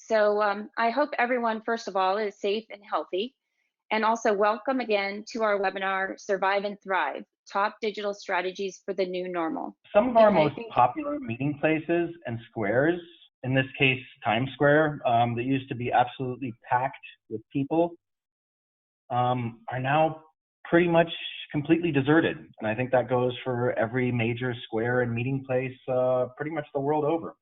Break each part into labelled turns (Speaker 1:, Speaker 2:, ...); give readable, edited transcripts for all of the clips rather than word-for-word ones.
Speaker 1: So I hope everyone, first of all, is safe and healthy. And also welcome again to our webinar, Survive and Thrive, Top Digital Strategies for the New Normal.
Speaker 2: Some of our
Speaker 1: And I
Speaker 2: most
Speaker 1: think,
Speaker 2: popular meeting places and squares, in this case, Times Square, that used to be absolutely packed with people, are now pretty much completely deserted. And I think that goes for every major square and meeting place pretty much the world over.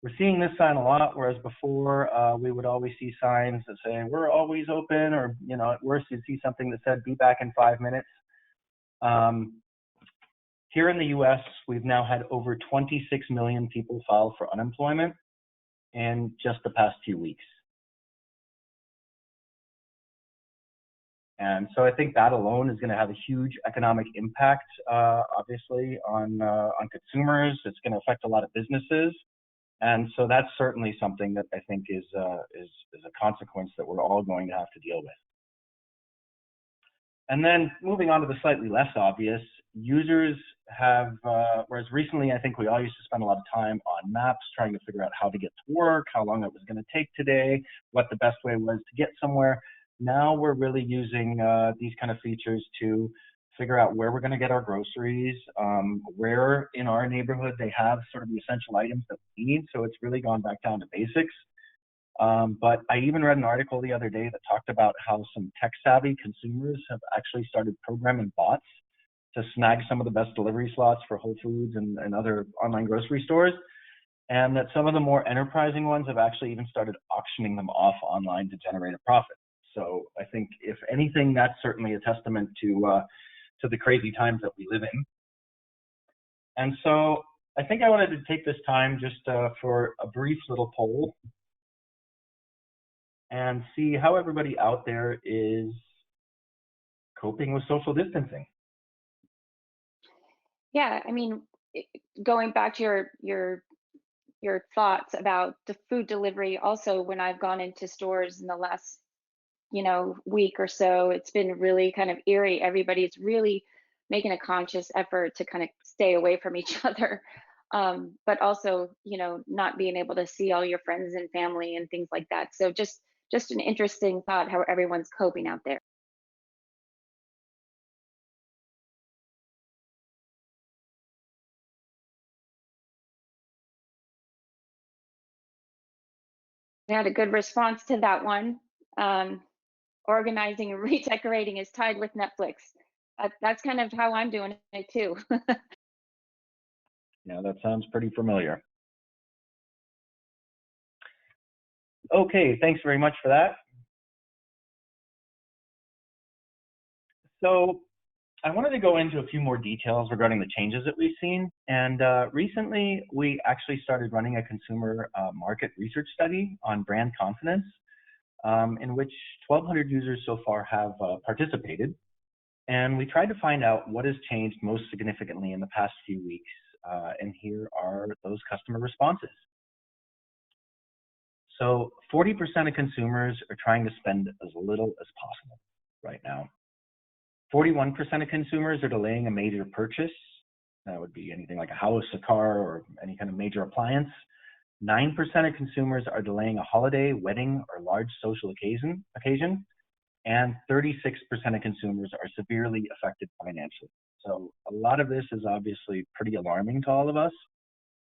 Speaker 2: We're seeing this sign a lot, whereas before we would always see signs that say, we're always open, or, you know, at worst you'd see something that said, be back in 5 minutes. Here in the US, we've now had over 26 million people file for unemployment in just the past few weeks. And so I think that alone is going to have a huge economic impact, obviously, on consumers. It's going to affect a lot of businesses. And so that's certainly something that I think is a consequence that we're all going to have to deal with. And then moving on to the slightly less obvious, users have, whereas recently I think we all used to spend a lot of time on maps trying to figure out how to get to work, how long it was going to take today, what the best way was to get somewhere. Now we're really using these kind of features to figure out where we're going to get our groceries, where in our neighborhood they have sort of the essential items that we need. So it's really gone back down to basics. But I even read an article the other day that talked about how some tech-savvy consumers have actually started programming bots to snag some of the best delivery slots for Whole Foods and other online grocery stores, and that some of the more enterprising ones have actually even started auctioning them off online to generate a profit. So I think, if anything, that's certainly a testament to the crazy times that we live in. And so I think I wanted to take this time just for a brief little poll and see how everybody out there is coping with social distancing.
Speaker 1: yeah, I mean, going back to your thoughts about the food delivery, also when I've gone into stores in the last week or so, it's been really kind of eerie. Everybody's really making a conscious effort to kind of stay away from each other, but also not being able to see all your friends and family and things like that. So just an interesting thought how everyone's coping out there. We had a good response to that one. Organizing and redecorating is tied with Netflix. That's kind of how I'm doing it too.
Speaker 2: Yeah, that sounds pretty familiar. Okay, thanks very much for that. So I wanted to go into a few more details regarding the changes that we've seen. And recently, we actually started running a consumer market research study on brand confidence, in which 1,200 users so far have participated. And we tried to find out what has changed most significantly in the past few weeks. And here are those customer responses. So 40% of consumers are trying to spend as little as possible right now. 41% of consumers are delaying a major purchase. That would be anything like a house, a car, or any kind of major appliance. 9% of consumers are delaying a holiday, wedding, or large social occasion. And 36% of consumers are severely affected financially. So a lot of this is obviously pretty alarming to all of us.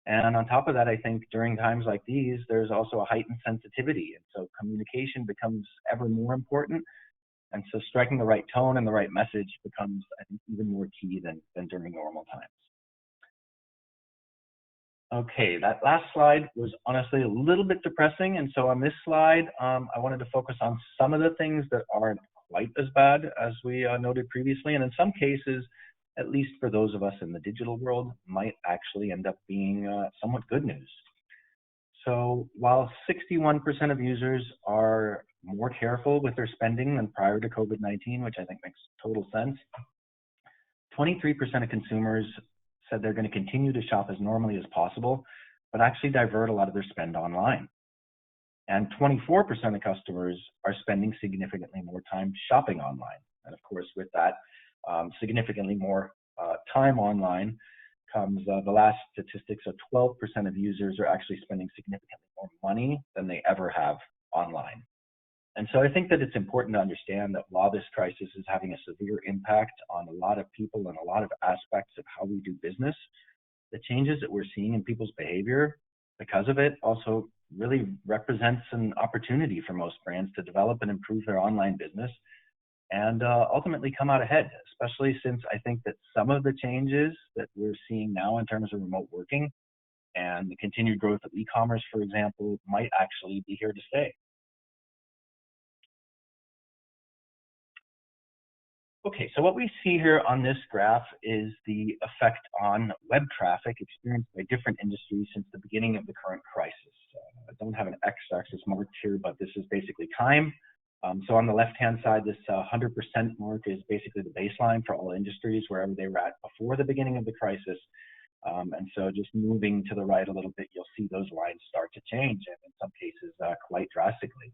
Speaker 2: And on top of that, I think during times like these, there's also a heightened sensitivity. And so communication becomes ever more important. And so striking the right tone and the right message becomes, I think, even more key than during normal times. Okay, that last slide was honestly a little bit depressing. And so on this slide, I wanted to focus on some of the things that aren't quite as bad as we noted previously. And in some cases, at least for those of us in the digital world, might actually end up being somewhat good news. So while 61% of users are more careful with their spending than prior to COVID-19, which I think makes total sense, 23% of consumers said they're going to continue to shop as normally as possible, but actually divert a lot of their spend online. And 24% of customers are spending significantly more time shopping online. And of course, with that, significantly more time online comes the last statistics. So 12% of users are actually spending significantly more money than they ever have online. And so I think that it's important to understand that while this crisis is having a severe impact on a lot of people and a lot of aspects of how we do business, the changes that we're seeing in people's behavior because of it also really represents an opportunity for most brands to develop and improve their online business and ultimately come out ahead, especially since I think that some of the changes that we're seeing now in terms of remote working and the continued growth of e-commerce, for example, might actually be here to stay. Okay, so what we see here on this graph is the effect on web traffic experienced by different industries since the beginning of the current crisis. I don't have an x-axis marked here, but this is basically time. So on the left-hand side, this 100% mark is basically the baseline for all industries, wherever they were at before the beginning of the crisis. And so just moving to the right a little bit, you'll see those lines start to change, and in some cases, quite drastically.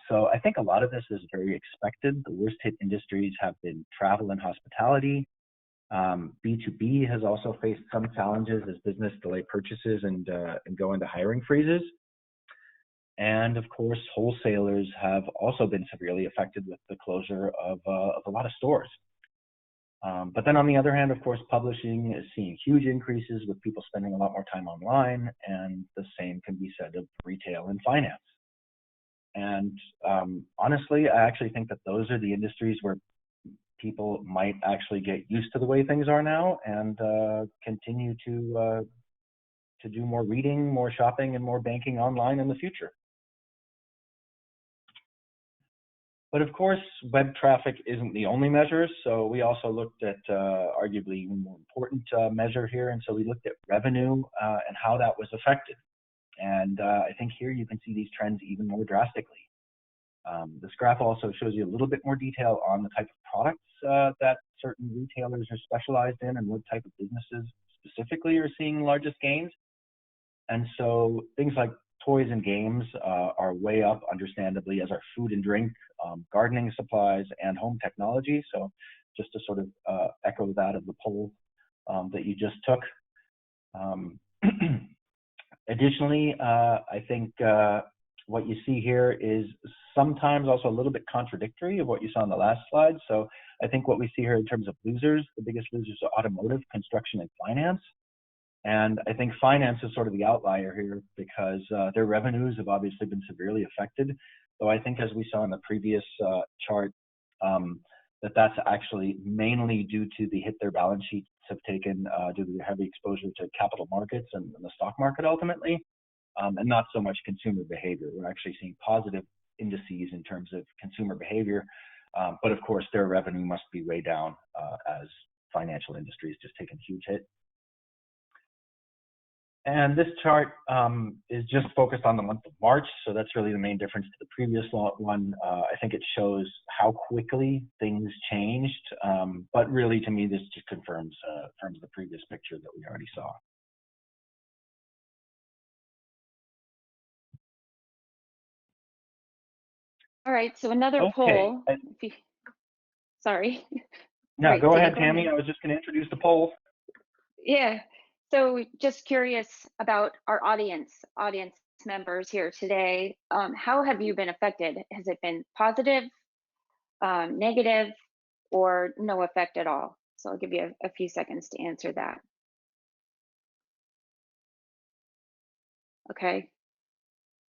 Speaker 2: So I think a lot of this is very expected. The worst hit industries have been travel and hospitality. B2B has also faced some challenges as business delay purchases and go into hiring freezes. And of course, wholesalers have also been severely affected with the closure of a lot of stores. But then on the other hand, of course, publishing is seeing huge increases with people spending a lot more time online, and the same can be said of retail and finance. And honestly, I actually think that those are the industries where people might actually get used to the way things are now and continue to do more reading, more shopping, and more banking online in the future. But of course, web traffic isn't the only measure. So we also looked at arguably even more important measure here. And so we looked at revenue and how that was affected. And I think here you can see these trends even more drastically. This graph also shows you a little bit more detail on the type of products that certain retailers are specialized in and what type of businesses specifically are seeing the largest gains. And so things like toys and games are way up, understandably, as are food and drink, gardening supplies, and home technology. So just to sort of echo that of the poll that you just took. Additionally, I think what you see here is sometimes also a little bit contradictory of what you saw on the last slide. So I think what we see here in terms of losers, the biggest losers are automotive, construction, and finance. And I think finance is sort of the outlier here because their revenues have obviously been severely affected. So I think as we saw in the previous chart, that's actually mainly due to the hit their balance sheets have taken due to the heavy exposure to capital markets and the stock market ultimately, and not so much consumer behavior. We're actually seeing positive indices in terms of consumer behavior, but of course their revenue must be way down as financial industries just taken a huge hit. And this chart is just focused on the month of March, so that's really the main difference to the previous one. I think it shows how quickly things changed, but really to me this just confirms the previous picture that we already saw.
Speaker 1: All right, so another poll. Sorry.
Speaker 2: No,
Speaker 1: right,
Speaker 2: go ahead, Tammy. I was just going to introduce the poll.
Speaker 1: Yeah. So just curious about our audience members here today. How have you been affected? Has it been positive, negative, or no effect at all? So I'll give you a few seconds to answer that. Okay,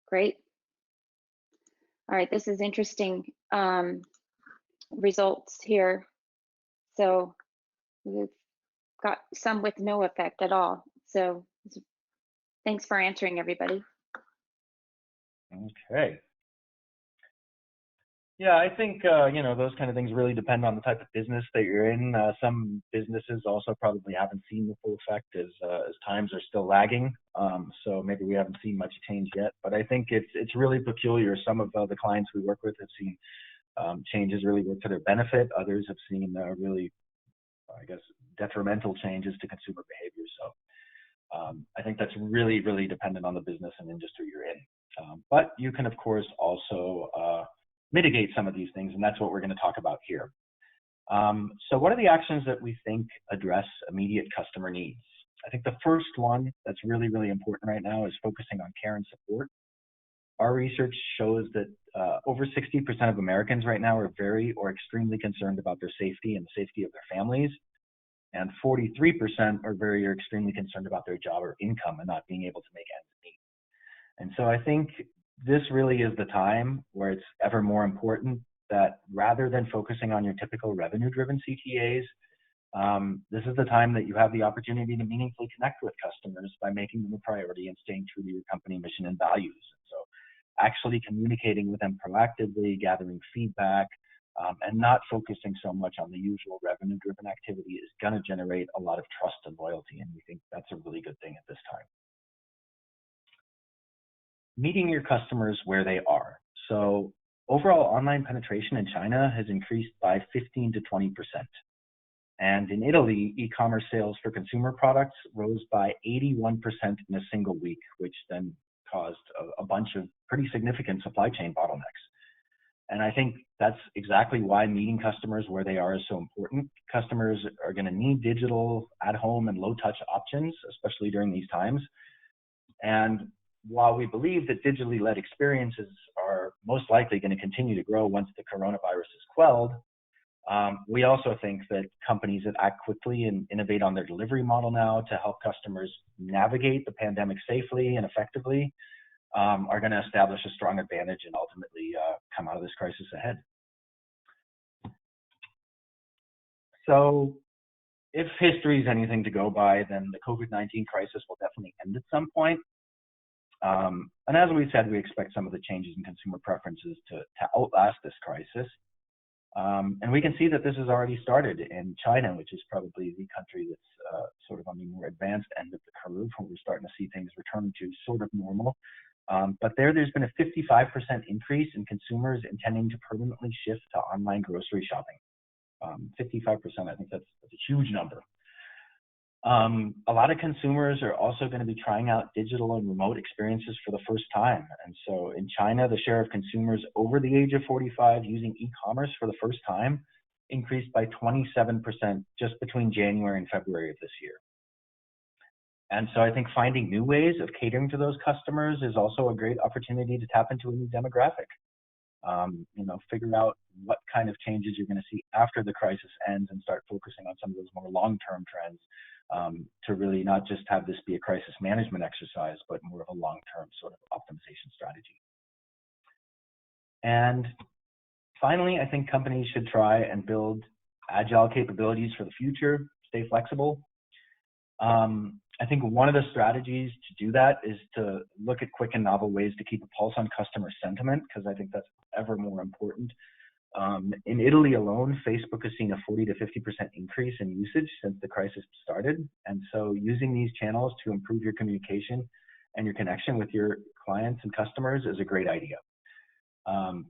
Speaker 1: great. All right, this is interesting results here. So we've got some with no effect at all. So thanks for answering, everybody.
Speaker 2: Okay. Yeah, I think those kind of things really depend on the type of business that you're in. Some businesses also probably haven't seen the full effect as times are still lagging. So maybe we haven't seen much change yet. But I think it's really peculiar. Some of the clients we work with have seen changes really work to their benefit. Others have seen really, I guess, detrimental changes to consumer behavior. So I think that's really, really dependent on the business and industry you're in. But you can, of course, also mitigate some of these things, and that's what we're going to talk about here. So what are the actions that we think address immediate customer needs? I think the first one that's really, really important right now is focusing on care and support. Our research shows that over 60% of Americans right now are very or extremely concerned about their safety and the safety of their families. And 43% are very or extremely concerned about their job or income and not being able to make ends meet. And so I think this really is the time where it's ever more important that rather than focusing on your typical revenue-driven CTAs, this is the time that you have the opportunity to meaningfully connect with customers by making them a priority and staying true to your company mission and values. So actually communicating with them proactively, gathering feedback, and not focusing so much on the usual revenue-driven activity is going to generate a lot of trust and loyalty, and we think that's a really good thing at this time. Meeting your customers where they are. So overall online penetration in China has increased by 15 to 20%. And in Italy, e-commerce sales for consumer products rose by 81% in a single week, which then caused a bunch of pretty significant supply chain bottlenecks. And I think that's exactly why meeting customers where they are is so important. Customers are going to need digital, at-home, and low-touch options, especially during these times. And while we believe that digitally led experiences are most likely going to continue to grow once the coronavirus is quelled, we also think that companies that act quickly and innovate on their delivery model now to help customers navigate the pandemic safely and effectively are going to establish a strong advantage and ultimately come out of this crisis ahead. So if history is anything to go by, then the COVID-19 crisis will definitely end at some point. And as we said, we expect some of the changes in consumer preferences to outlast this crisis. And we can see that this has already started in China, which is probably the country that's sort of on the more advanced end of the curve, where we're starting to see things return to sort of normal. But there's been a 55% increase in consumers intending to permanently shift to online grocery shopping. 55%, I think that's a huge number. A lot of consumers are also going to be trying out digital and remote experiences for the first time. And so in China, the share of consumers over the age of 45 using e-commerce for the first time increased by 27% just between January and February of this year. And so I think finding new ways of catering to those customers is also a great opportunity to tap into a new demographic. Figure out what kind of changes you're going to see after the crisis ends and start focusing on some of those more long-term trends to really not just have this be a crisis management exercise, but more of a long-term sort of optimization strategy. And finally, I think companies should try and build agile capabilities for the future, stay flexible. I think one of the strategies to do that is to look at quick and novel ways to keep a pulse on customer sentiment, because I think that's ever more important. In Italy alone, Facebook has seen a 40 to 50% increase in usage since the crisis started. And so using these channels to improve your communication and your connection with your clients and customers is a great idea.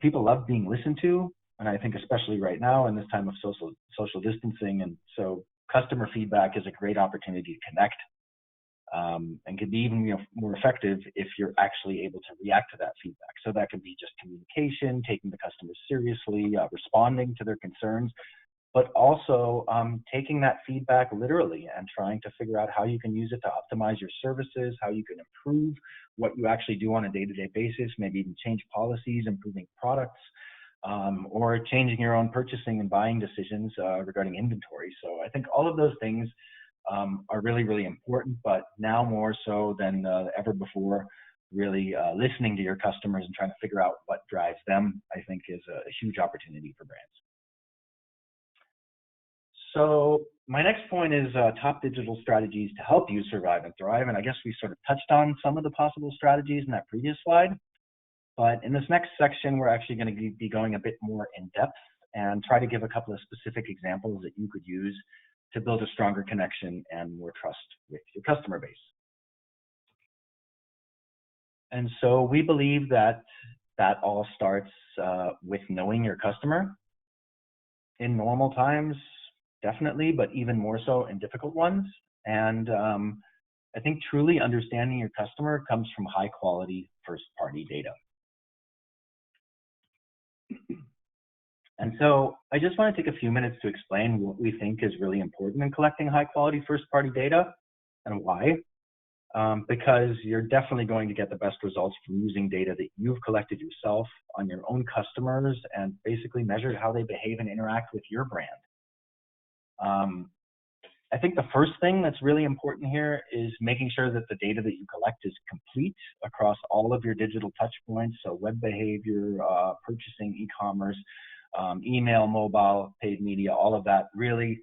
Speaker 2: People love being listened to, and I think especially right now in this time of social distancing. And so customer feedback is a great opportunity to connect. And can be even more effective if you're actually able to react to that feedback. So that can be just communication, taking the customers seriously, responding to their concerns, but also taking that feedback literally and trying to figure out how you can use it to optimize your services, how you can improve what you actually do on a day-to-day basis, maybe even change policies, improving products, or changing your own purchasing and buying decisions regarding inventory. So I think all of those things are really, really important, but now more so than ever before, really listening to your customers and trying to figure out what drives them, I think is a huge opportunity for brands. So my next point is top digital strategies to help you survive and thrive. And I guess we sort of touched on some of the possible strategies in that previous slide. But in this next section, we're actually going to be going a bit more in depth and try to give a couple of specific examples that you could use to build a stronger connection and more trust with your customer base. And so we believe that that all starts with knowing your customer. In normal times, definitely, but even more so in difficult ones. And I think truly understanding your customer comes from high quality first party data. And so I just want to take a few minutes to explain what we think is really important in collecting high quality first-party data and why. Because you're definitely going to get the best results from using data that you've collected yourself on your own customers and basically measured how they behave and interact with your brand. I think the first thing that's really important here is making sure that the data that you collect is complete across all of your digital touch points. So web behavior, purchasing, e-commerce, email, mobile, paid media, all of that really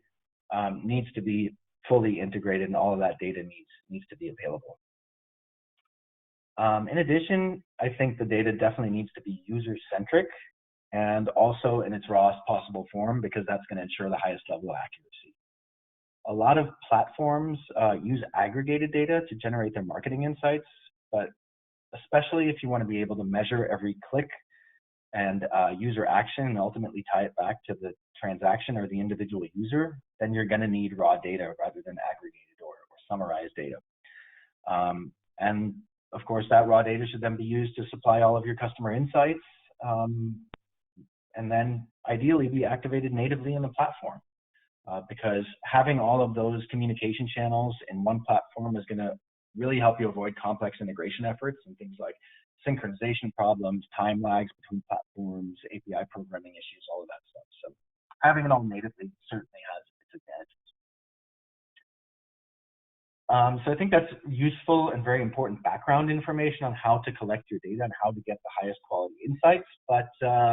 Speaker 2: needs to be fully integrated, and all of that data needs to be available. In addition, I think the data definitely needs to be user-centric and also in its rawest possible form, because that's going to ensure the highest level of accuracy. A lot of platforms use aggregated data to generate their marketing insights, but especially if you want to be able to measure every click and user action and ultimately tie it back to the transaction or the individual user, then you're going to need raw data rather than aggregated or summarized data. And of course, that raw data should then be used to supply all of your customer insights, and then ideally be activated natively in the platform. Because having all of those communication channels in one platform is going to really help you avoid complex integration efforts and things like synchronization problems, time lags between platforms, API programming issues, all of that stuff. So having it all natively certainly has its advantages. So I think that's useful and very important background information on how to collect your data and how to get the highest quality insights. But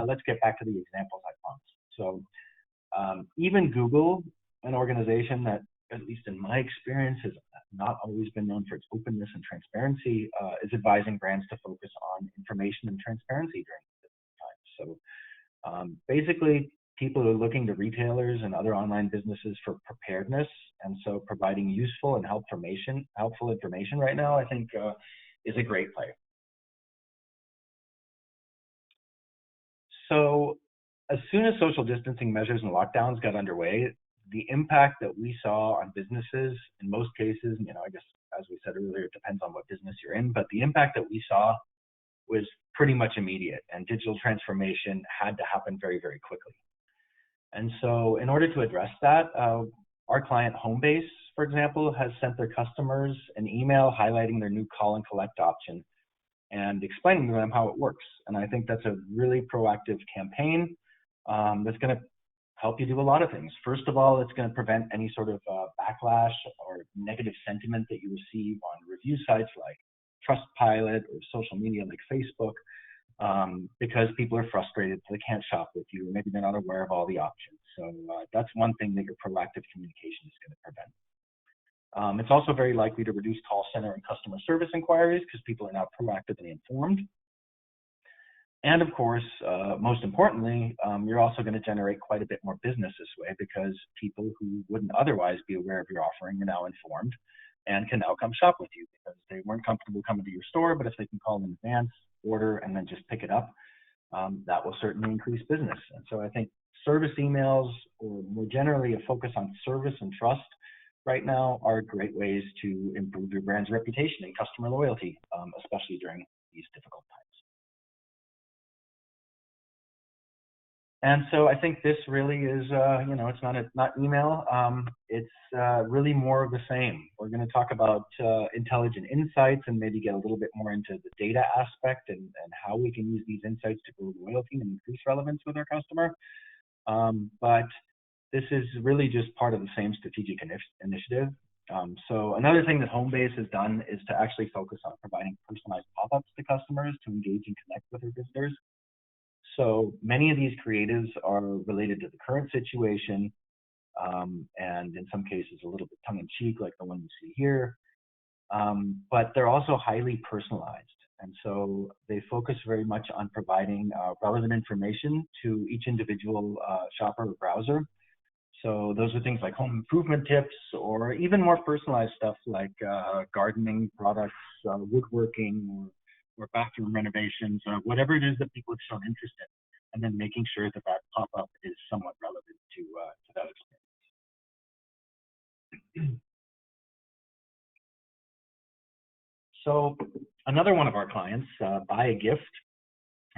Speaker 2: let's get back to the examples I promised. So even Google, an organization that, at least in my experience, has not always been known for its openness and transparency, is advising brands to focus on information and transparency during this time. So basically, people are looking to retailers and other online businesses for preparedness, and so providing useful and helpful information right now, I think, is a great play. So as soon as social distancing measures and lockdowns got underway, the impact that we saw on businesses, in most cases, I guess, as we said earlier, it depends on what business you're in, but the impact that we saw was pretty much immediate, and digital transformation had to happen very, very quickly. And so in order to address that, our client Homebase, for example, has sent their customers an email highlighting their new call and collect option and explaining to them how it works. And I think that's a really proactive campaign that's going to help you do a lot of things. First of all, it's going to prevent any sort of backlash or negative sentiment that you receive on review sites like Trustpilot or social media like Facebook, because people are frustrated, so they can't shop with you, or maybe they're not aware of all the options. So that's one thing that your proactive communication is going to prevent. It's also very likely to reduce call center and customer service inquiries because people are now proactively informed. And of course, most importantly, you're also going to generate quite a bit more business this way, because people who wouldn't otherwise be aware of your offering are now informed and can now come shop with you because they weren't comfortable coming to your store, but if they can call in advance, order, and then just pick it up, that will certainly increase business. And so I think service emails, or more generally a focus on service and trust right now, are great ways to improve your brand's reputation and customer loyalty, especially during these difficult times. And so I think this really is, it's not email. It's really more of the same. We're going to talk about intelligent insights and maybe get a little bit more into the data aspect and how we can use these insights to grow loyalty and increase relevance with our customer. But this is really just part of the same strategic initiative. So another thing that Homebase has done is to actually focus on providing personalized pop-ups to customers to engage and connect with their visitors. So many of these creatives are related to the current situation, and in some cases a little bit tongue-in-cheek, like the one you see here, but they're also highly personalized. And so they focus very much on providing relevant information to each individual shopper or browser. So those are things like home improvement tips, or even more personalized stuff like gardening products, woodworking, or bathroom renovations, or whatever it is that people have shown interest in, and then making sure that that pop-up is somewhat relevant to that experience. So another one of our clients, BuyAGift,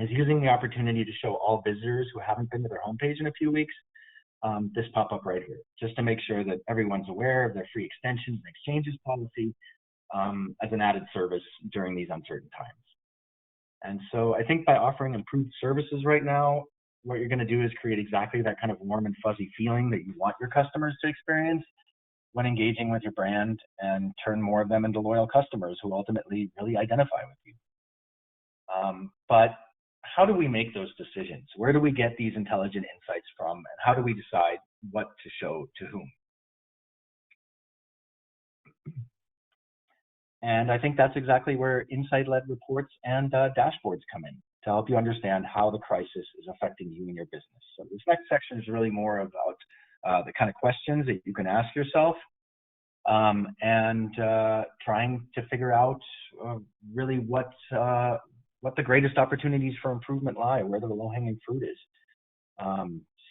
Speaker 2: is using the opportunity to show all visitors who haven't been to their homepage in a few weeks this pop-up right here, just to make sure that everyone's aware of their free extensions and exchanges policy as an added service during these uncertain times. And so I think by offering improved services right now, what you're going to do is create exactly that kind of warm and fuzzy feeling that you want your customers to experience when engaging with your brand, and turn more of them into loyal customers who ultimately really identify with you. But how do we make those decisions? Where do we get these intelligent insights from? And how do we decide what to show to whom? And I think that's exactly where insight-led reports and dashboards come in to help you understand how the crisis is affecting you and your business. So this next section is really more about the kind of questions that you can ask yourself and trying to figure out really what the greatest opportunities for improvement lie, where the low-hanging fruit is.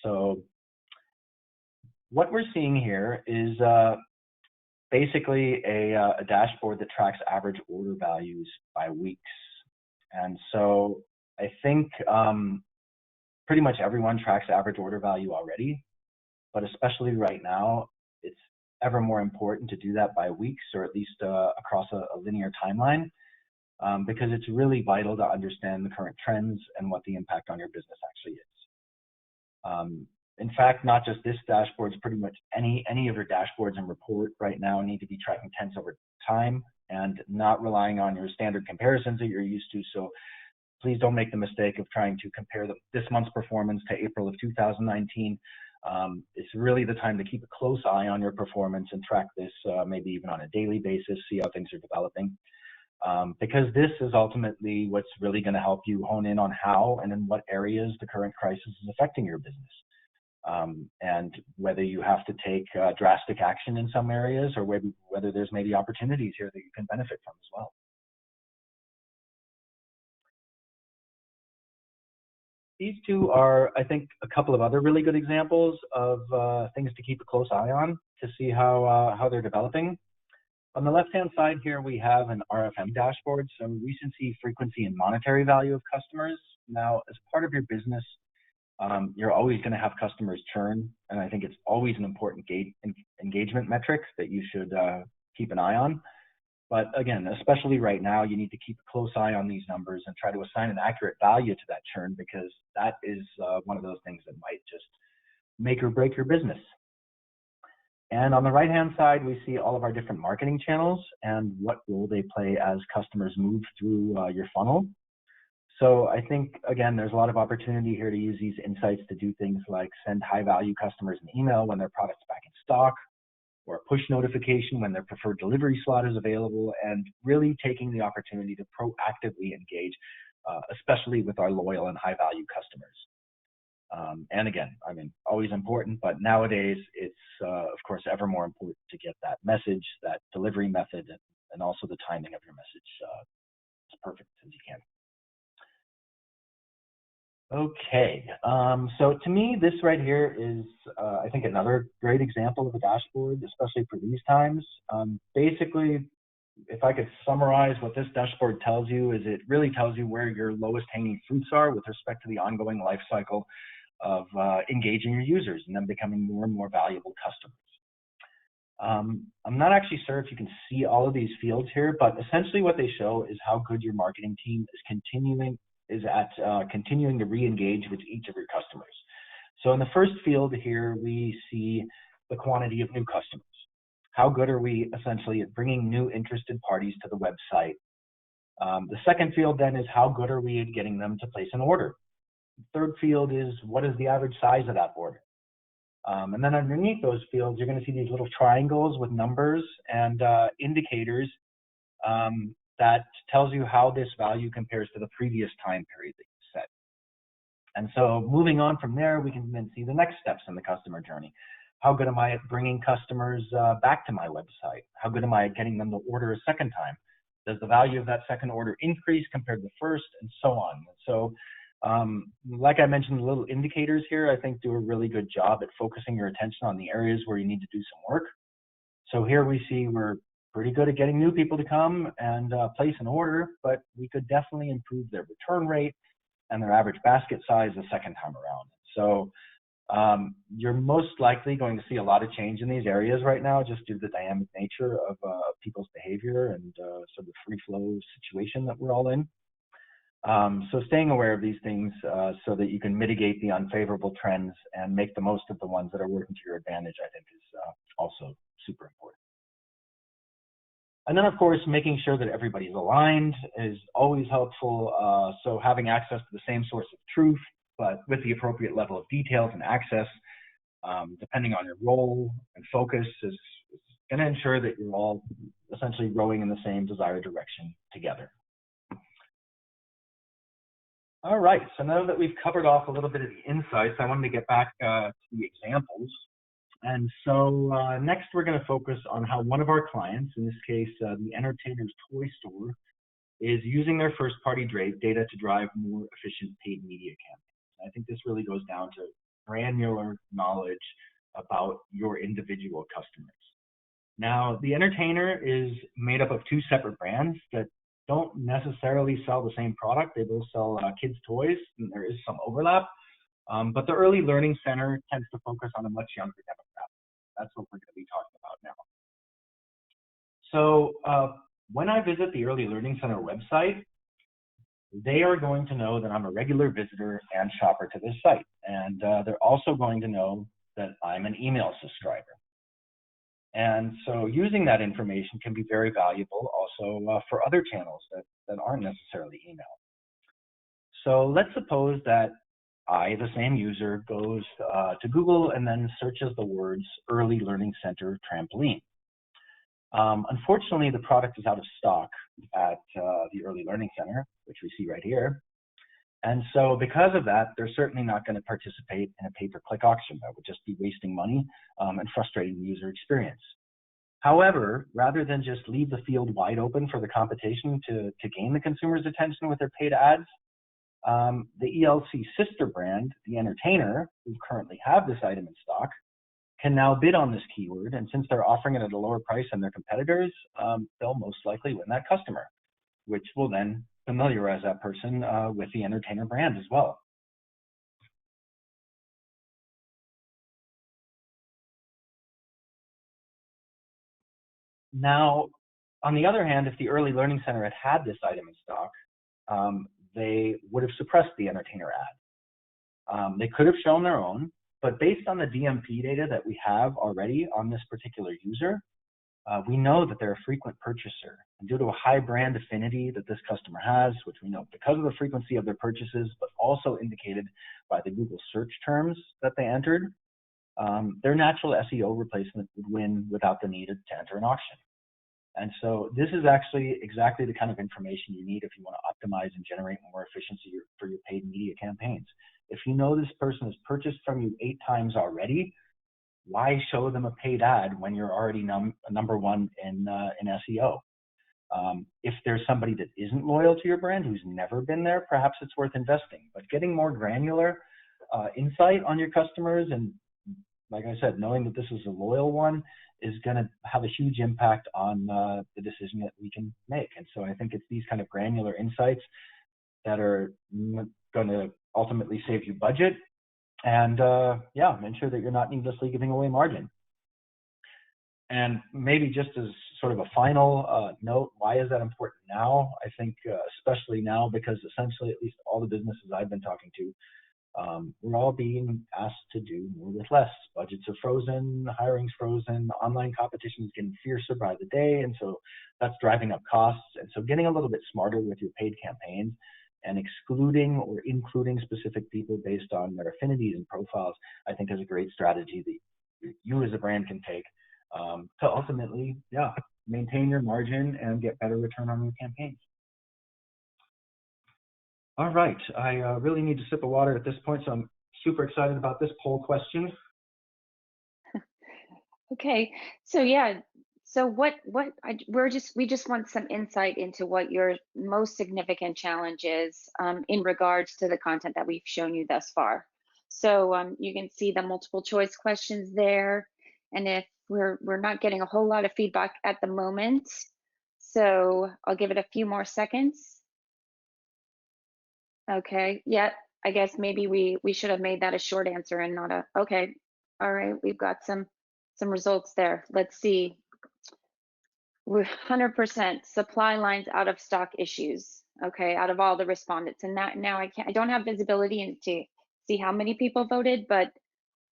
Speaker 2: So what we're seeing here is basically a dashboard that tracks average order values by weeks. And so I think pretty much everyone tracks average order value already, but especially right now, it's ever more important to do that by weeks, or at least across a linear timeline, because it's really vital to understand the current trends and what the impact on your business actually is. In fact, not just this dashboard, pretty much any of your dashboards and report right now need to be tracking trends over time and not relying on your standard comparisons that you're used to. So please don't make the mistake of trying to compare this month's performance to April of 2019. It's really the time to keep a close eye on your performance and track this maybe even on a daily basis, see how things are developing. Because this is ultimately what's really going to help you hone in on how and in what areas the current crisis is affecting your business. And whether you have to take drastic action in some areas, or whether there's maybe opportunities here that you can benefit from as well. These two are, I think, a couple of other really good examples of things to keep a close eye on to see how they're developing. On the left-hand side here, we have an RFM dashboard, so recency, frequency, and monetary value of customers. Now, as part of your business, you're always going to have customers churn, and I think it's always an important engagement metric that you should keep an eye on. But again, especially right now, you need to keep a close eye on these numbers and try to assign an accurate value to that churn, because that is one of those things that might just make or break your business. And on the right-hand side, we see all of our different marketing channels and what role they play as customers move through your funnel. So I think, again, there's a lot of opportunity here to use these insights to do things like send high-value customers an email when their product's back in stock, or a push notification when their preferred delivery slot is available, and really taking the opportunity to proactively engage, especially with our loyal and high-value customers. And again, I mean, always important, but nowadays it's, of course, ever more important to get that message, that delivery method, and also the timing of your message as perfect as you can. Okay, so to me, this right here is, I think, another great example of a dashboard, especially for these times. Basically, if I could summarize what this dashboard tells you, is it really tells you where your lowest hanging fruits are with respect to the ongoing life cycle of engaging your users and them becoming more and more valuable customers. I'm not actually sure if you can see all of these fields here, but essentially what they show is how good your marketing team is continuing to re-engage with each of your customers. So in the first field here, we see the quantity of new customers. How good are we essentially at bringing new interested parties to the website? The second field then is how good are we at getting them to place an order? The third field is what is the average size of that order? And then underneath those fields, you're going to see these little triangles with numbers and indicators that tells you how this value compares to the previous time period that you set. And so moving on from there, we can then see the next steps in the customer journey. How good am I at bringing customers back to my website? How good am I at getting them to order a second time? Does the value of that second order increase compared to the first, and so on? So like I mentioned, the little indicators here, I think, do a really good job at focusing your attention on the areas where you need to do some work. So here we see we're pretty good at getting new people to come and place an order, but we could definitely improve their return rate and their average basket size the second time around. So you're most likely going to see a lot of change in these areas right now, just due to the dynamic nature of people's behavior and sort of free flow situation that we're all in. So staying aware of these things so that you can mitigate the unfavorable trends and make the most of the ones that are working to your advantage, I think is also super important. And then, of course, making sure that everybody's aligned is always helpful. So having access to the same source of truth, but with the appropriate level of details and access, depending on your role and focus, is going to ensure that you're all essentially rowing in the same desired direction together. All right, so now that we've covered off a little bit of the insights, I wanted to get back to the examples. And so next we're going to focus on how one of our clients, in this case the Entertainer's Toy Store, is using their first-party data to drive more efficient paid media campaigns. I think this really goes down to granular knowledge about your individual customers. Now, the Entertainer is made up of two separate brands that don't necessarily sell the same product. They both sell kids' toys, and there is some overlap. But the Early Learning Center tends to focus on a much younger demographic. That's what we're going to be talking about now. So when I visit the Early Learning Center website, they are going to know that I'm a regular visitor and shopper to this site. And they're also going to know that I'm an email subscriber. And so using that information can be very valuable also for other channels that aren't necessarily email. So let's suppose that I, the same user, goes to Google and then searches the words Early Learning Center trampoline. Unfortunately, the product is out of stock at the Early Learning Center, which we see right here. And so because of that, they're certainly not going to participate in a pay-per-click auction. That would just be wasting money and frustrating the user experience. However, rather than just leave the field wide open for the competition to gain the consumer's attention with their paid ads, the ELC sister brand, the Entertainer, who currently have this item in stock, can now bid on this keyword. And since they're offering it at a lower price than their competitors, they'll most likely win that customer, which will then familiarize that person with the Entertainer brand as well. Now, on the other hand, if the Early Learning Center had this item in stock, they would have suppressed the Entertainer ad. They could have shown their own, but based on the DMP data that we have already on this particular user, we know that they're a frequent purchaser. And due to a high brand affinity that this customer has, which we know because of the frequency of their purchases, but also indicated by the Google search terms that they entered, their natural SEO replacement would win without the need to enter an auction. And so this is actually exactly the kind of information you need if you want to optimize and generate more efficiency for your paid media campaigns. If you know this person has purchased from you 8 times already, why show them a paid ad when you're already number one in SEO? If there's somebody that isn't loyal to your brand, who's never been there, perhaps it's worth investing. But getting more granular insight on your customers, and like I said, knowing that this is a loyal one, is going to have a huge impact on the decision that we can make. And so I think it's these kind of granular insights that are going to ultimately save you budget and yeah, ensure that you're not needlessly giving away margin. And maybe just as sort of a final note, why is that important now? I think especially now because essentially at least all the businesses I've been talking to, we're all being asked to do more with less. Budgets are frozen, hiring's frozen, online competition is getting fiercer by the day, and so that's driving up costs. And so getting a little bit smarter with your paid campaigns and excluding or including specific people based on their affinities and profiles, I think is a great strategy that you as a brand can take to ultimately, yeah, maintain your margin and get better return on your campaigns. All right, I really need a sip of water at this point, so I'm super excited about this poll question.
Speaker 1: Okay, so yeah, so we just want some insight into what your most significant challenge is in regards to the content that we've shown you thus far. So you can see the multiple choice questions there, and if we're not getting a whole lot of feedback at the moment, so I'll give it a few more seconds. Okay. Yeah. I guess maybe we should have made that a short answer and not a okay. All right. We've got some results there. Let's see. We're 100% supply lines out of stock issues. Okay, out of all the respondents, and that now I don't have visibility into see how many people voted, but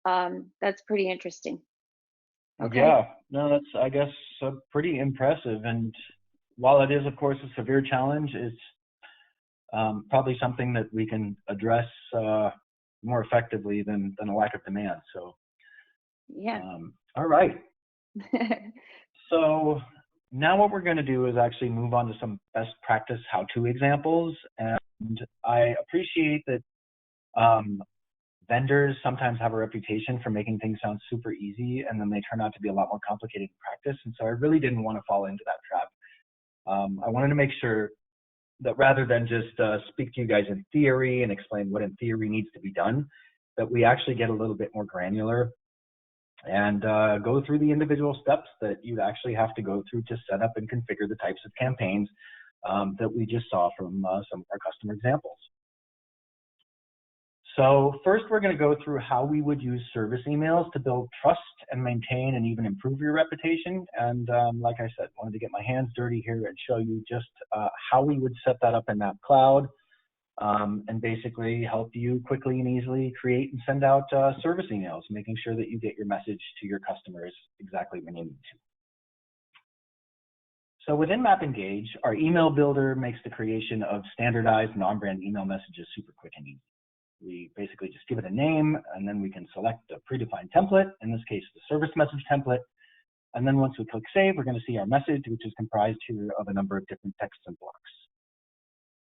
Speaker 1: that's pretty interesting. Okay.
Speaker 2: Yeah, no, that's, I guess, pretty impressive. And while it is, of course, a severe challenge, it's probably something that we can address more effectively than a lack of demand. So,
Speaker 1: Yeah.
Speaker 2: all right. So now what we're going to do is actually move on to some best practice how-to examples. And I appreciate that vendors sometimes have a reputation for making things sound super easy, and then they turn out to be a lot more complicated in practice. And so I really didn't want to fall into that trap. I wanted to make sure that rather than just speak to you guys in theory and explain what in theory needs to be done, that we actually get a little bit more granular and go through the individual steps that you'd actually have to go through to set up and configure the types of campaigns that we just saw from some of our customer examples. So first, we're going to go through how we would use service emails to build trust and maintain and even improve your reputation. And like I said, wanted to get my hands dirty here and show you just how we would set that up in Mapp Cloud and basically help you quickly and easily create and send out service emails, making sure that you get your message to your customers exactly when you need to. So within Mapp Engage, our email builder makes the creation of standardized non-brand email messages super quick and easy. We basically just give it a name, and then we can select a predefined template, in this case, the service message template. And then once we click save, we're going to see our message, which is comprised here of a number of different texts and blocks.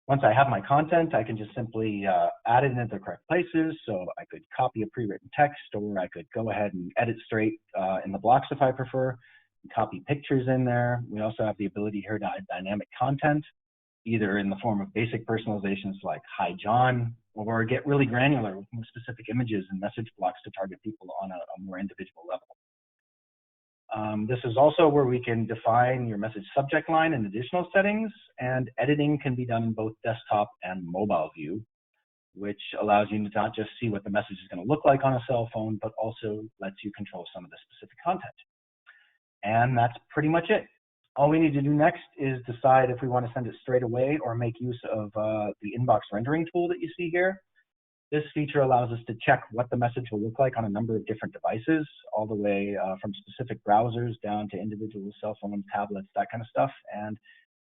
Speaker 2: Once I have my content, I can just simply add it into the correct places. So I could copy a pre-written text, or I could go ahead and edit straight in the blocks if I prefer, and copy pictures in there. We also have the ability here to add dynamic content, either in the form of basic personalizations like "Hi John," or get really granular with more specific images and message blocks to target people on a more individual level. This is also where we can define your message subject line and additional settings, and editing can be done in both desktop and mobile view, which allows you to not just see what the message is going to look like on a cell phone, but also lets you control some of the specific content. And that's pretty much it. All we need to do next is decide if we want to send it straight away or make use of the inbox rendering tool that you see here. This feature allows us to check what the message will look like on a number of different devices, all the way from specific browsers down to individual cell phones, tablets, that kind of stuff. And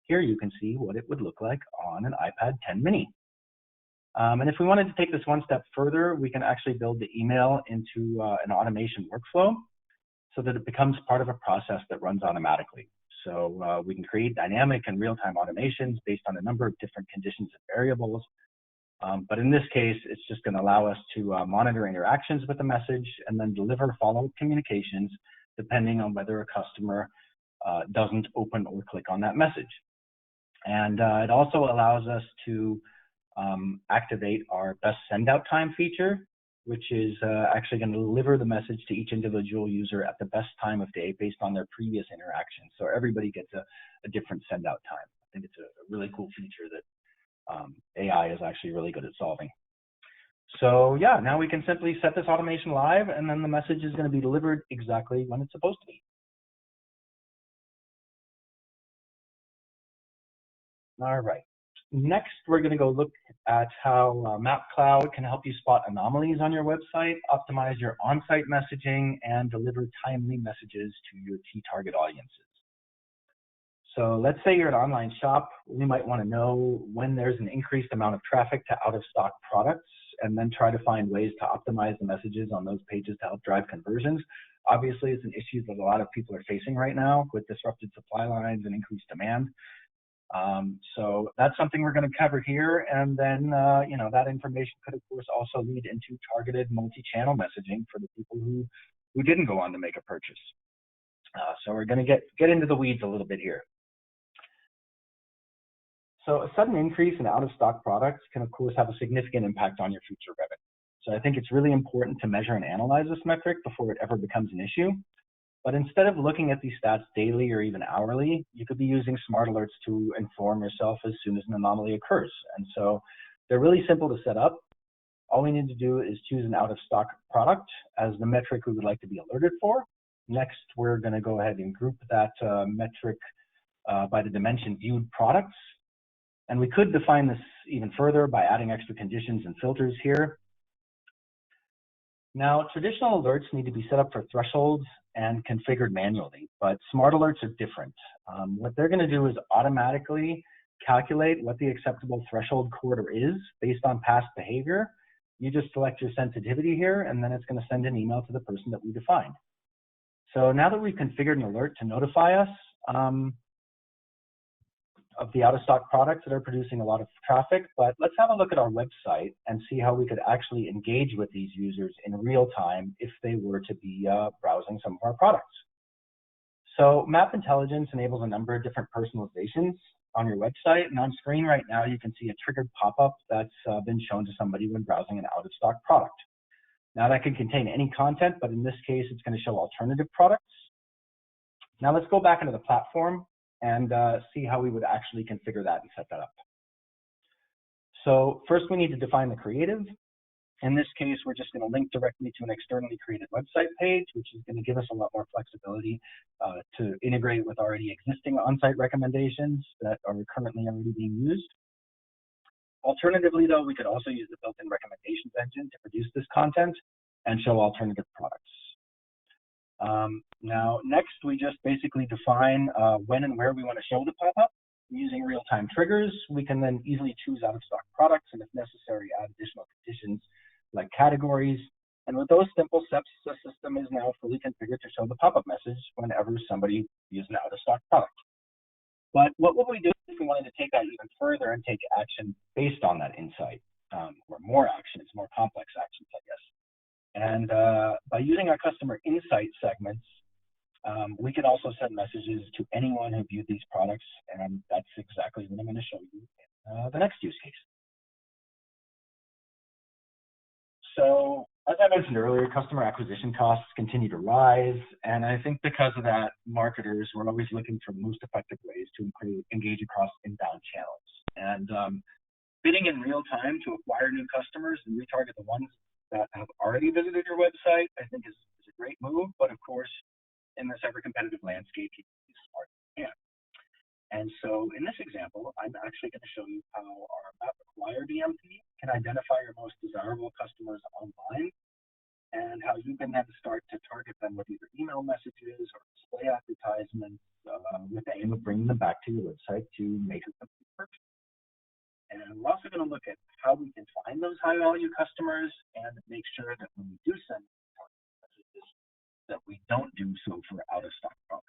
Speaker 2: here you can see what it would look like on an iPad 10 mini. And if we wanted to take this one step further, we can actually build the email into an automation workflow so that it becomes part of a process that runs automatically. So we can create dynamic and real-time automations based on a number of different conditions and variables. But in this case, it's just going to allow us to monitor interactions with the message and then deliver follow-up communications depending on whether a customer doesn't open or click on that message. And it also allows us to activate our best send-out time feature, which is actually going to deliver the message to each individual user at the best time of day based on their previous interaction. So everybody gets a different send-out time. I think it's a really cool feature that AI is actually really good at solving. So yeah, now we can simply set this automation live, and then the message is going to be delivered exactly when it's supposed to be. All right. Next, we're going to go look at how Mapp Cloud can help you spot anomalies on your website, optimize your on-site messaging, and deliver timely messages to your key target audiences. So let's say you're an online shop. We might want to know when there's an increased amount of traffic to out-of-stock products, and then try to find ways to optimize the messages on those pages to help drive conversions. Obviously, it's an issue that a lot of people are facing right now with disrupted supply lines and increased demand. So that's something we're going to cover here, and then you know, that information could of course also lead into targeted multi-channel messaging for the people who didn't go on to make a purchase. So we're going to get into the weeds a little bit here. So a sudden increase in out-of-stock products can of course have a significant impact on your future revenue. So I think it's really important to measure and analyze this metric before it ever becomes an issue. But instead of looking at these stats daily or even hourly, you could be using smart alerts to inform yourself as soon as an anomaly occurs. And so They're really simple to set up. All we need to do is choose an out-of-stock product as the metric we would like to be alerted for. Next, we're going to go ahead and group that metric by the dimension viewed products. And we could define this even further by adding extra conditions and filters here. Now, traditional alerts need to be set up for thresholds and configured manually, but smart alerts are different. What they're going to do is automatically calculate what the acceptable threshold quarter is based on past behavior. You just select your sensitivity here, and then it's going to send an email to the person that we defined. So now that we've configured an alert to notify us of the out-of-stock products that are producing a lot of traffic, but let's have a look at our website and see how we could actually engage with these users in real time if they were to be browsing some of our products. So Mapp Intelligence enables a number of different personalizations on your website, and on screen right now you can see a triggered pop-up that's been shown to somebody when browsing an out-of-stock product. Now that can contain any content, but in this case it's going to show alternative products. Now let's go back into the platform and see how we would actually configure that and set that up. So first we need to define the creative. In this case, we're just going to link directly to an externally created website page, which is going to give us a lot more flexibility to integrate with already existing on-site recommendations that are currently already being used. Alternatively, though, we could also use the built-in recommendations engine to produce this content and show alternative products. Now, next, we just basically define when and where we want to show the pop-up. Using real-time triggers, we can then easily choose out-of-stock products and, if necessary, add additional conditions like categories. And with those simple steps, the system is now fully configured to show the pop-up message whenever somebody views an out-of-stock product. But what would we do if we wanted to take that even further and take action based on that insight, or more actions, more complex actions, I guess? And by using our customer insight segments, we can also send messages to anyone who viewed these products, and that's exactly what I'm going to show you in the next use case. So, as I mentioned earlier, customer acquisition costs continue to rise, and I think because of that, marketers were always looking for most effective ways to engage across inbound channels. And bidding in real time to acquire new customers and retarget the ones that have already visited your website, I think is a great move, but of course, in this ever-competitive landscape, you can be smart as you can. And so in this example, I'm actually going to show you how our Mapp Acquire DMP can identify your most desirable customers online, and how you can then start to target them with either email messages or display advertisements with the aim of bringing them back to your website to make a complete purchase. And we're also going to look at how we can find those high-value customers and make sure that when we do send messages, that we don't do so for out-of-stock products.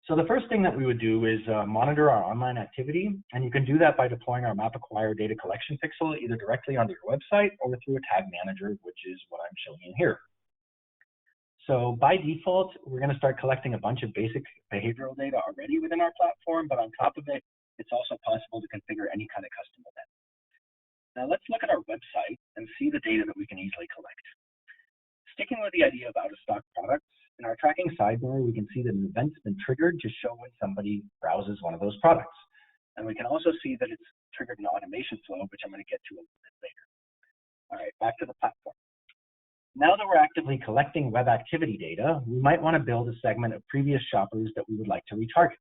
Speaker 2: So the first thing that we would do is monitor our online activity, and you can do that by deploying our Mapp Acquire data collection pixel either directly onto your website or through a tag manager, which is what I'm showing you here. So by default, we're going to start collecting a bunch of basic behavioral data already within our platform, but on top of it, it's also possible to configure any kind of custom event. Now let's look at our website and see the data that we can easily collect. Sticking with the idea of out-of-stock products, in our tracking sidebar, we can see that an event's been triggered to show when somebody browses one of those products. And we can also see that it's triggered an automation flow, which I'm going to get to a little bit later. All right, back to the platform. Now that we're actively collecting web activity data, we might want to build a segment of previous shoppers that we would like to retarget.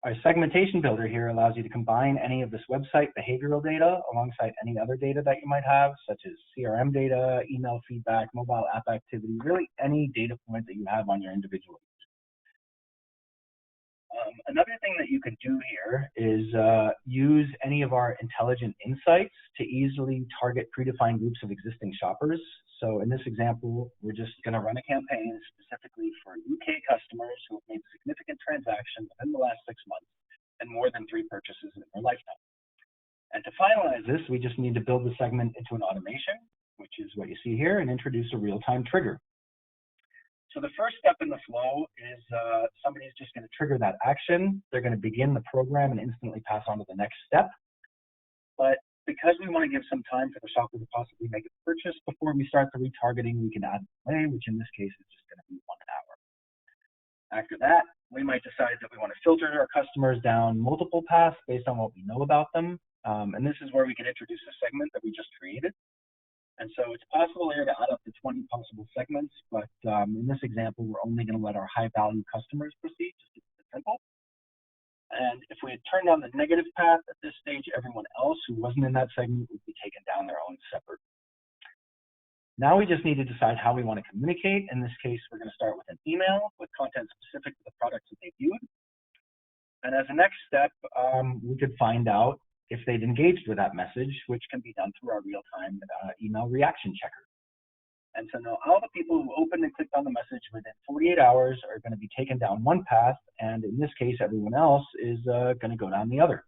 Speaker 2: Our segmentation builder here allows you to combine any of this website behavioral data alongside any other data that you might have, such as CRM data, email feedback, mobile app activity, really any data point that you have on your individual. Another thing that you can do here is use any of our intelligent insights to easily target predefined groups of existing shoppers. So in this example, we're just going to run a campaign specifically for UK customers who have made significant transactions within the last 6 months and more than 3 purchases in their lifetime. And to finalize this, we just need to build the segment into an automation, which is what you see here, and introduce a real-time trigger. So the first step in the flow is somebody's just going to trigger that action. They're going to begin the program and instantly pass on to the next step. But because we want to give some time for the shopper to possibly make a purchase before we start the retargeting, we can add a delay, which in this case is just going to be 1 hour. After that, We might decide that we want to filter our customers down multiple paths based on what we know about them. And this is where we can introduce a segment that we just created. And so it's possible here to add up to 20 possible segments, but in this example, we're only going to let our high-value customers proceed, just to keep it simple. And if we had turned on the negative path at this stage, everyone else who wasn't in that segment would be taken down their own separate. Now we just need to decide how we want to communicate. In this case, we're going to start with an email with content specific to the products that they viewed. And as a next step, we could find out if they'd engaged with that message, which can be done through our real-time email reaction checker. And so now all the people who opened and clicked on the message within 48 hours are going to be taken down one path, and in this case, everyone else is going to go down the other.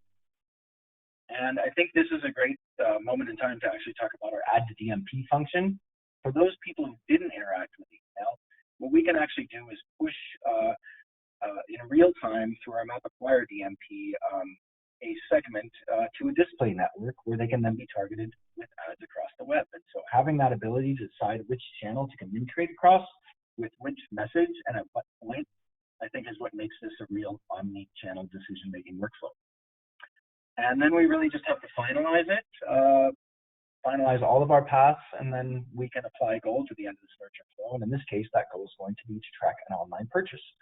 Speaker 2: And I think this is a great moment in time to actually talk about our add to DMP function. For those people who didn't interact with email, what we can actually do is push in real time through our Mapp Acquire DMP a segment to a display network where they can then be targeted with ads across the web. And so having that ability to decide which channel to communicate across with which message and at what point, I think is what makes this a real omni-channel decision-making workflow. And then we really just have to finalize it, finalize all of our paths, and then we can apply a goal to the end of this nurture flow. And in this case, that goal is going to be to track an online purchase.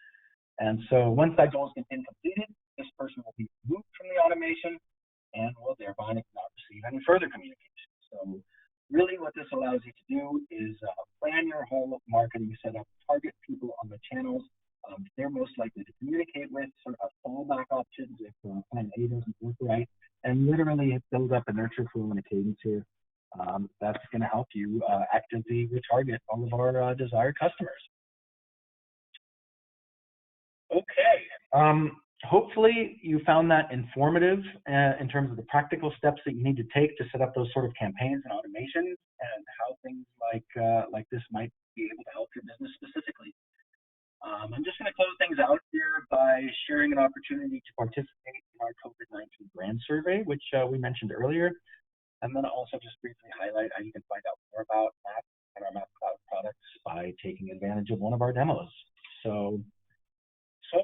Speaker 2: And so once that goal has been completed, this person will be removed from the automation and will thereby not receive any further communication. So really what this allows you to do is plan your whole marketing setup, target people on the channels they're most likely to communicate with, sort of fallback options if plan A doesn't work right, and literally build up a nurture flow and a cadence here. That's going to help you actively retarget all of our desired customers. Okay. Hopefully you found that informative in terms of the practical steps that you need to take to set up those sort of campaigns and automations, and how things like this might be able to help your business specifically. I'm just going to close things out here by sharing an opportunity to participate in our COVID-19 brand survey, which we mentioned earlier, and then also just briefly highlight how you can find out more about Mapp and our Mapp Cloud products by taking advantage of one of our demos. So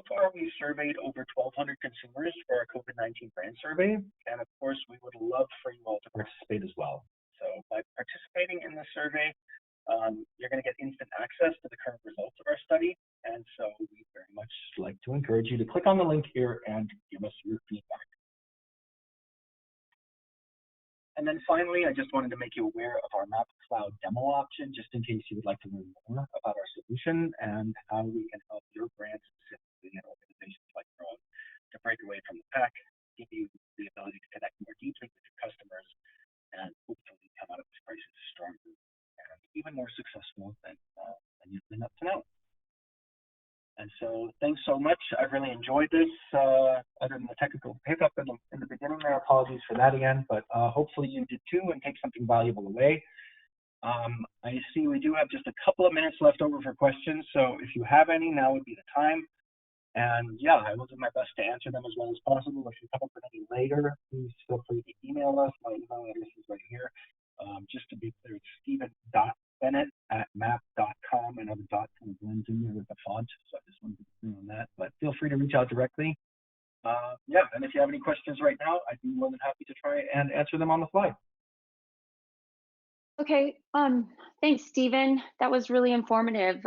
Speaker 2: far, we've surveyed over 1,200 consumers for our COVID-19 brand survey, and of course, we would love for you all to participate as well. So by participating in this survey, you're going to get instant access to the current results of our study, and so we very much like to encourage you to click on the link here and give us your feedback. And then finally, I just wanted to make you aware of our Mapp Cloud demo option, just in case you would like to learn more about our solution and how we can help your brand specifically and organizations like your own to break away from the pack, give you the ability to connect more deeply with your customers, and hopefully come out of this crisis stronger and even more successful than you've been up to now. And so thanks so much. I've really enjoyed this, other than the technical hiccup in the beginning there. Apologies for that again, but hopefully you did too and take something valuable away. I see we do have just a couple of minutes left over for questions, so if you have any, now would be the time. And yeah, I will do my best to answer them as well as possible. If you come up with any later, please feel free to email us. My email address is right here. Just to be clear, it's Steven.Bennett@mapp.com. I know the dot kind of blends in there with the font, so I just wanted to be clear on that. But feel free to reach out directly. Yeah, and if you have any questions right now, I'd be more than happy to try and answer them on the fly.
Speaker 1: Okay, thanks, Stephen. That was really informative.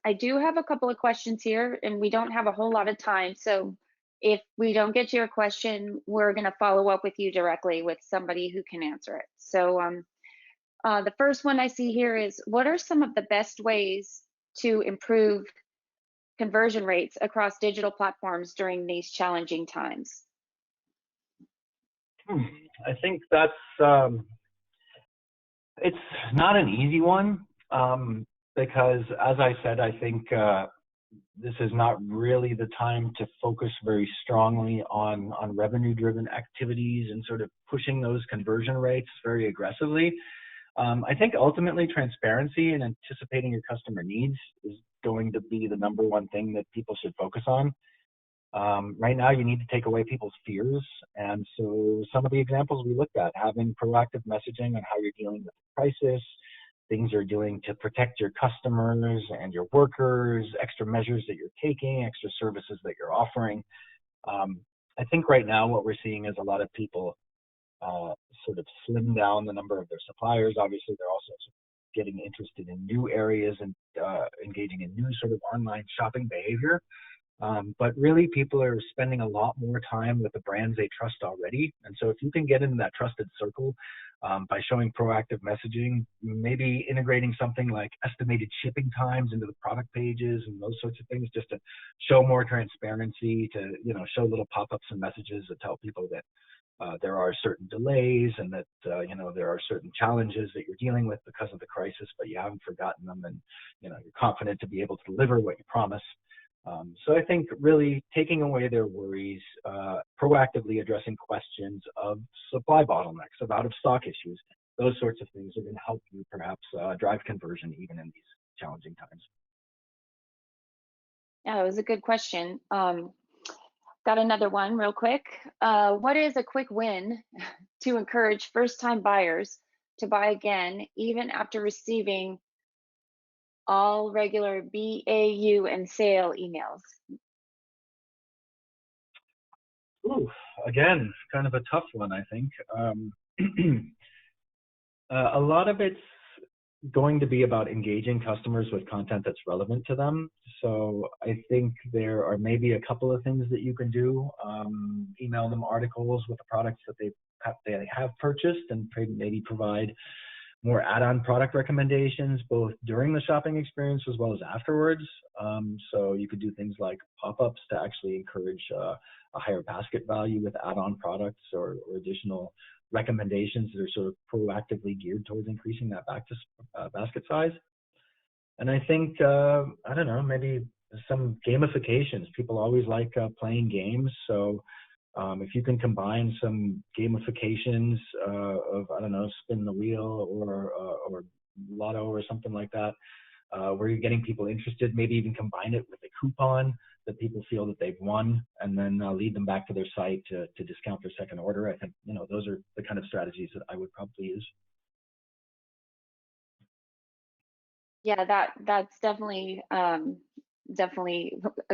Speaker 1: I do have a couple of questions here, and we don't have a whole lot of time. So if we don't get to your question, we're going to follow up with you directly with somebody who can answer it. So the first one I see here is, what are some of the best ways to improve conversion rates across digital platforms during these challenging times?
Speaker 2: I think that's it's not an easy one, because as I said, I think this is not really the time to focus very strongly on revenue-driven activities and sort of pushing those conversion rates very aggressively. I think ultimately transparency and anticipating your customer needs is going to be the #1 thing that people should focus on. Right now, you need to take away people's fears. And so some of the examples we looked at, having proactive messaging on how you're dealing with the crisis, things you're doing to protect your customers and your workers, extra measures that you're taking, extra services that you're offering. I think right now what we're seeing is a lot of people sort of slim down the number of their suppliers. Obviously, they're also getting interested in new areas and engaging in new sort of online shopping behavior. But really, people are spending a lot more time with the brands they trust already. And so if you can get into that trusted circle by showing proactive messaging, maybe integrating something like estimated shipping times into the product pages and those sorts of things, just to show more transparency, to, you know, show little pop-ups and messages that tell people that there are certain delays and that, you know, there are certain challenges that you're dealing with because of the crisis, but you haven't forgotten them, and, you know, you're confident to be able to deliver what you promise. So I think really taking away their worries, proactively addressing questions of supply bottlenecks, of out of stock issues, those sorts of things are going to help you perhaps drive conversion even in these challenging times.
Speaker 1: Yeah, it was a good question. Got another one real quick. What is a quick win to encourage first-time buyers to buy again, even after receiving all regular BAU and sale emails?
Speaker 2: Ooh, again, kind of a tough one, I think. A lot of it's going to be about engaging customers with content that's relevant to them. So I think there are maybe a couple of things that you can do. Email them articles with the products that they have purchased, and maybe provide more add-on product recommendations both during the shopping experience as well as afterwards. So you could do things like pop-ups to actually encourage a higher basket value with add-on products, or additional recommendations that are sort of proactively geared towards increasing that basket size. And I think, I don't know, maybe some gamifications. People always like playing games. So if you can combine some gamifications of, I don't know, spin the wheel or lotto or something like that, where you're getting people interested, maybe even combine it with a coupon that people feel that they've won, and then lead them back to their site to discount their second order. I think, you know, those are the kind of strategies that I would probably use.
Speaker 1: Yeah, that's definitely a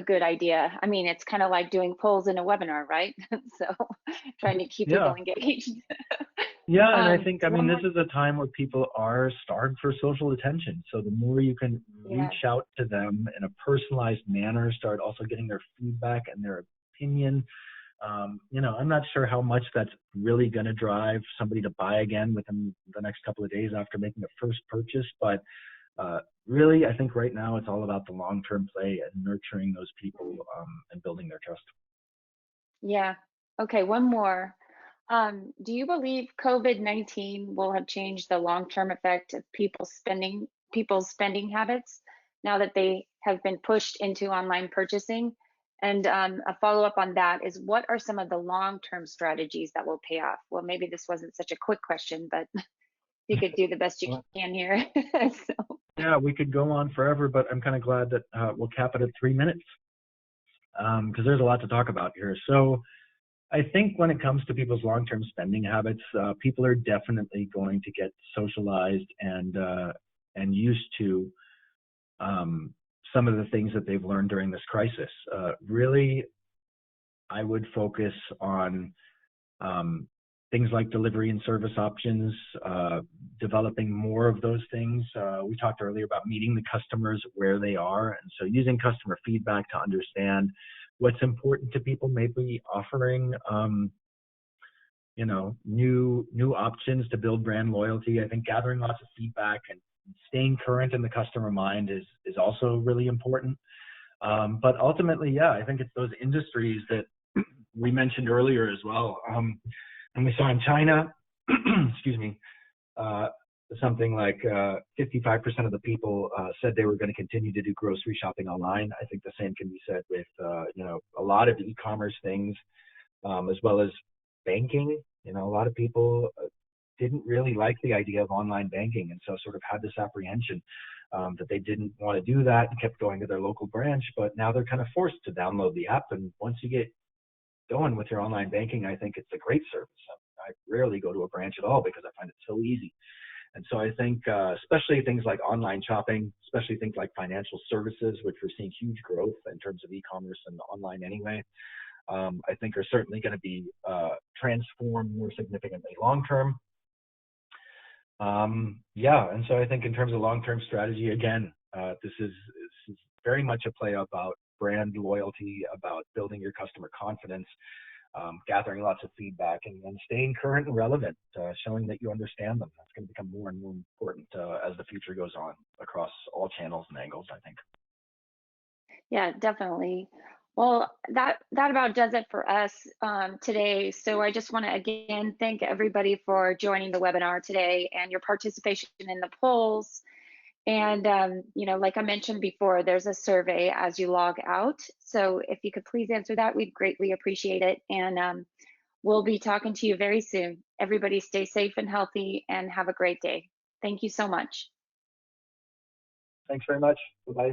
Speaker 1: good idea. I mean, it's kind of like doing polls in a webinar, right? So trying to keep
Speaker 2: Yeah.
Speaker 1: people engaged.
Speaker 2: Yeah, and I think, I mean,
Speaker 1: One
Speaker 2: this
Speaker 1: more,
Speaker 2: is a time where people are starved for social attention. So the more you can
Speaker 1: yeah,
Speaker 2: reach out to them in a personalized manner, start also getting their feedback and their opinion. You know, I'm not sure how much that's really going to drive somebody to buy again within the next couple of days after making a first purchase. But really, I think right now it's all about the long-term play and nurturing those people and building their trust.
Speaker 1: yeah. Okay, one more. Do you believe COVID-19 will have changed the long-term effect of people's spending habits now that they have been pushed into online purchasing? And a follow-up on that is, what are some of the long-term strategies that will pay off? Well, maybe this wasn't such a quick question, but you could do the best you
Speaker 2: Well,
Speaker 1: can here. So,
Speaker 2: yeah, we could go on forever, but I'm kind of glad that we'll cap it at 3 minutes, because there's a lot to talk about here. So I think when it comes to people's long-term spending habits, people are definitely going to get socialized and used to some of the things that they've learned during this crisis. Really, I would focus on things like delivery and service options, developing more of those things. We talked earlier about meeting the customers where they are, and so using customer feedback to understand what's important to people, maybe offering you know, new options to build brand loyalty. I think gathering lots of feedback and staying current in the customer mind is also really important. But ultimately, yeah, I think it's those industries that we mentioned earlier as well. And we saw in China, excuse me, something like 55% of the people said they were going to continue to do grocery shopping online. I think the same can be said with you know, a lot of e-commerce things, as well as banking. You know, a lot of people didn't really like the idea of online banking, and so sort of had this apprehension that they didn't want to do that and kept going to their local branch. But now they're kind of forced to download the app, and once you get going with your online banking, I think it's a great service. I rarely go to a branch at all because I find it so easy. And so I think, especially things like online shopping, especially things like financial services, which we're seeing huge growth in terms of e-commerce and online anyway, I think are certainly going to be transformed more significantly long term. Yeah, and so I think in terms of long-term strategy, again, this is very much a play about brand loyalty, about building your customer confidence, gathering lots of feedback, and then staying current and relevant, showing that you understand them. That's going to become more and more important as the future goes on across all channels and angles, I think.
Speaker 1: Yeah, definitely. Well, that about does it for us today. So I just want to again thank everybody for joining the webinar today and your participation in the polls. And like I mentioned before, there's a survey as you log out. So if you could please answer that, we'd greatly appreciate it. And we'll be talking to you very soon. Everybody stay safe and healthy and have a great day. Thank you so much.
Speaker 2: Thanks very much. Bye-bye.